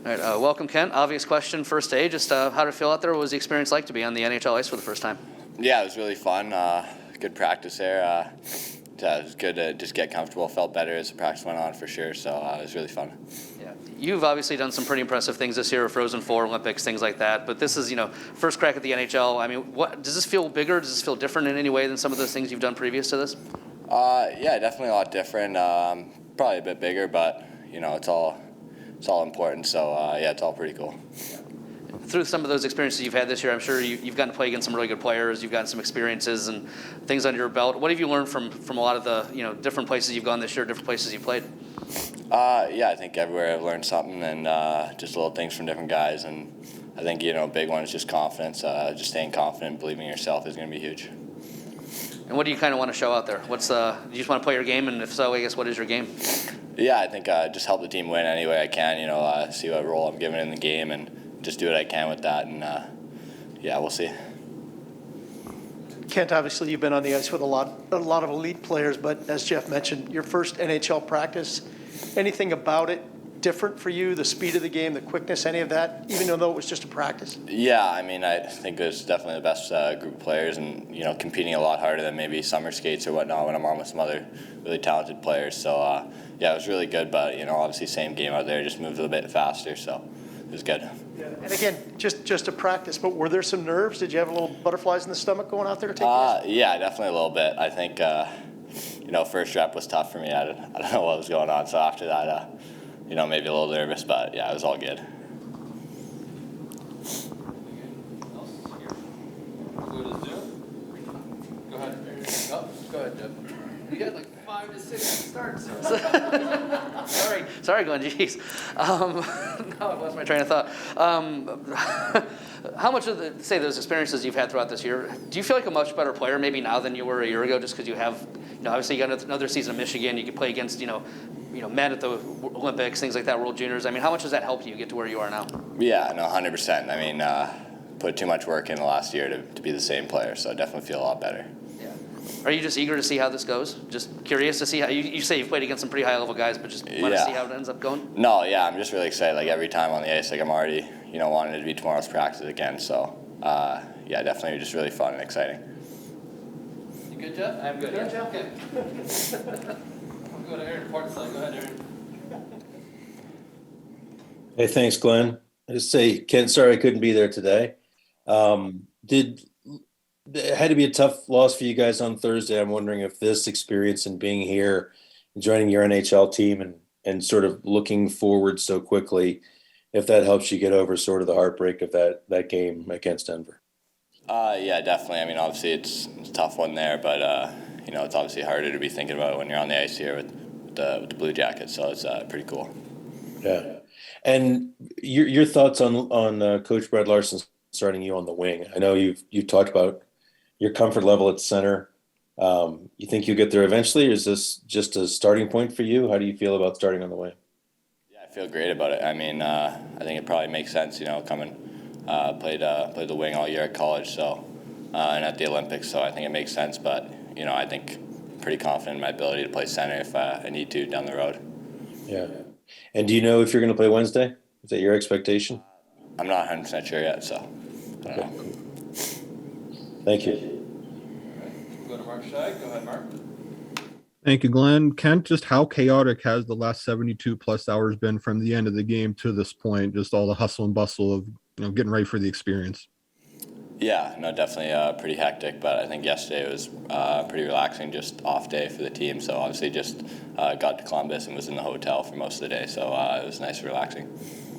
All right, welcome, Kent. Obvious question, first day. Just how did it feel out there? What was the experience like to be on the NHL ice for the first time? Yeah, it was really fun. Good practice there. It was good to just get comfortable. Felt better as the practice went on for sure. So it was really fun. Yeah, you've obviously done some pretty impressive things this year, Frozen Four, Olympics, things like that. But this is, first crack at the NHL. I mean, what does this feel bigger? Does this feel different in any way than some of those things you've done previous to this? Yeah, definitely a lot different. Probably a bit bigger, but it's all important. So yeah, it's all pretty cool. Through some of those experiences you've had this year, I'm sure you've gotten to play against some really good players. You've gotten some experiences and things under your belt. What have you learned from a lot of the different places you've gone this year, different places you've played? Yeah, I think everywhere I've learned something, and just little things from different guys. And I think big one is just confidence. Just staying confident, believing in yourself is going to be huge. And what do you kind of want to show out there? Do you just want to play your game? And if so, I guess what is your game? Yeah, I think just help the team win any way I can. See what role I'm given in the game and just do what I can with that, and yeah, we'll see. Kent, obviously you've been on the ice with a lot of elite players, but as Jeff mentioned, your first NHL practice, anything about it different for you? The speed of the game, the quickness, any of that, even though it was just a practice? Yeah, I mean, I think it was definitely the best group of players, and competing a lot harder than maybe summer skates or whatnot when I'm on with some other really talented players. So yeah, it was really good, but obviously same game out there, just moved a little bit faster, so it was good. Yeah. And again, just a practice, but were there some nerves? Did you have a little butterflies in the stomach going out there to take this? Yeah, definitely a little bit. I think first rep was tough for me. I don't know what was going on, so after that maybe a little nervous, but yeah, it was all good. Go ahead. Go ahead, Jeff. You had like 5 to 6 starts. Sorry, Glenn. Jeez. No, I lost my train of thought. How much of those experiences you've had throughout this year, do you feel like a much better player maybe now than you were a year ago, just because you have, obviously you got another season of Michigan, you can play against, men at the Olympics, things like that, World Juniors. I mean, how much does that help you get to where you are now? Yeah, no, 100%. I mean, put too much work in the last year to be the same player, so I definitely feel a lot better. Yeah. Are you just eager to see how this goes? Just curious to see how you say you've played against some pretty high level guys, but just want to see how it ends up going? No, yeah, I'm just really excited. Like every time on the ice, like I'm already, wanting it to be tomorrow's practice again. So, yeah, definitely just really fun and exciting. You good, Jeff? I'm good. Yeah, Jeff? Okay. I'm going to Aaron Portside. Go ahead, Aaron. Hey, thanks, Glenn. I just say, Kent, sorry I couldn't be there today. It had to be a tough loss for you guys on Thursday. I'm wondering if this experience and being here, joining your NHL team and sort of looking forward so quickly, if that helps you get over sort of the heartbreak of that game against Denver. Yeah, definitely. I mean, obviously it's a tough one there, but it's obviously harder to be thinking about it when you're on the ice here with the Blue Jackets. So it's pretty cool. Yeah, and your thoughts on Coach Brad Larson starting you on the wing? I know you've talked about your comfort level at center. You think you'll get there eventually, or is this just a starting point for you? How do you feel about starting on the wing? Yeah, I feel great about it. I mean, I think it probably makes sense, coming, played the wing all year at college, so and at the Olympics, so I think it makes sense. But I think I'm pretty confident in my ability to play center if I need to down the road. Yeah. And do you know if you're going to play Wednesday? Is that your expectation? I'm not 100% sure yet, so I don't know. Cool. Thank you. All right. Go to Mark Scheig. Go ahead, Mark. Thank you, Glenn. Kent, just how chaotic has the last 72 plus hours been from the end of the game to this point? Just all the hustle and bustle of getting ready for the experience. Yeah, no, definitely pretty hectic, but I think yesterday was pretty relaxing, just off day for the team. So obviously just got to Columbus and was in the hotel for most of the day, so it was nice and relaxing.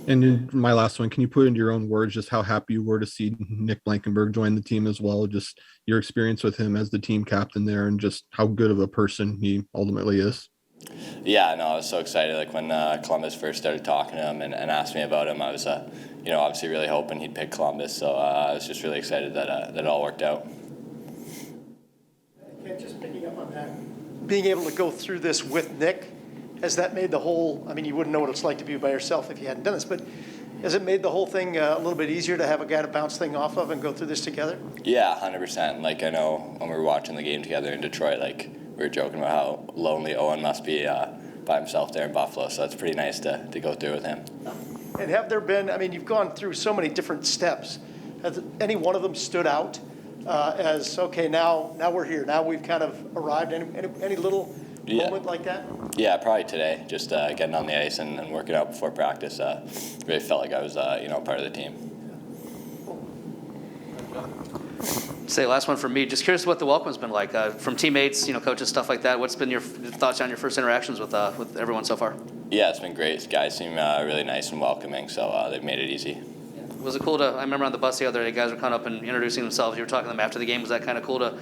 And in my last one, can you put into your own words just how happy you were to see Nick Blankenburg join the team as well? Just your experience with him as the team captain there and just how good of a person he ultimately is. Yeah, no, I was so excited. Like when Columbus first started talking to him and asked me about him, I was, obviously really hoping he'd pick Columbus. So I was just really excited that it all worked out. Just picking up on that, being able to go through this with Nick, has that made the whole, I mean, you wouldn't know what it's like to be by yourself if you hadn't done this, but has it made the whole thing a little bit easier to have a guy to bounce thing off of and go through this together? Yeah, 100%. Like I know when we were watching the game together in Detroit, like we were joking about how lonely Owen must be by himself there in Buffalo. So it's pretty nice to go through with him. And have there been, I mean, you've gone through so many different steps. Has any one of them stood out as, okay, now we're here, now we've kind of arrived? Any little Yeah. moment like that? Yeah, probably today. Just getting on the ice and working out before practice. Really felt like I was, part of the team. Say last one from me. Just curious what the welcome's been like from teammates, coaches, stuff like that. What's been your thoughts on your first interactions with everyone so far? Yeah, it's been great. Guys seem really nice and welcoming, so they've made it easy. Was it cool to? I remember on the bus the other day, guys were coming up and introducing themselves. You were talking to them after the game. Was that kind of cool to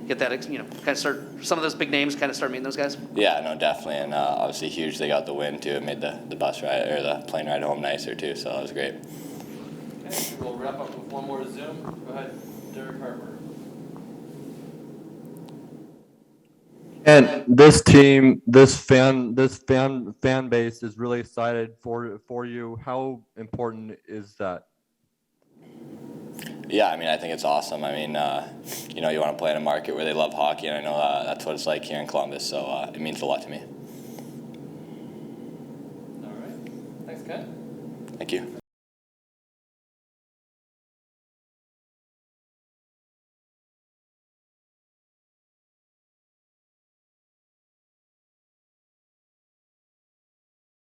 get that? Kind of start some of those big names, kind of start meeting those guys. Yeah, no, definitely, and obviously huge. They got the win too. It made the bus ride or the plane ride home nicer too. So that was great. Okay, we'll wrap up with one more Zoom. Go ahead, Derek Harper. And this team, this fan base is really excited for you. How important is that? Yeah, I mean, I think it's awesome. I mean, you want to play in a market where they love hockey, and I know that's what it's like here in Columbus. So it means a lot to me. All right. Thanks, Ken. Thank you.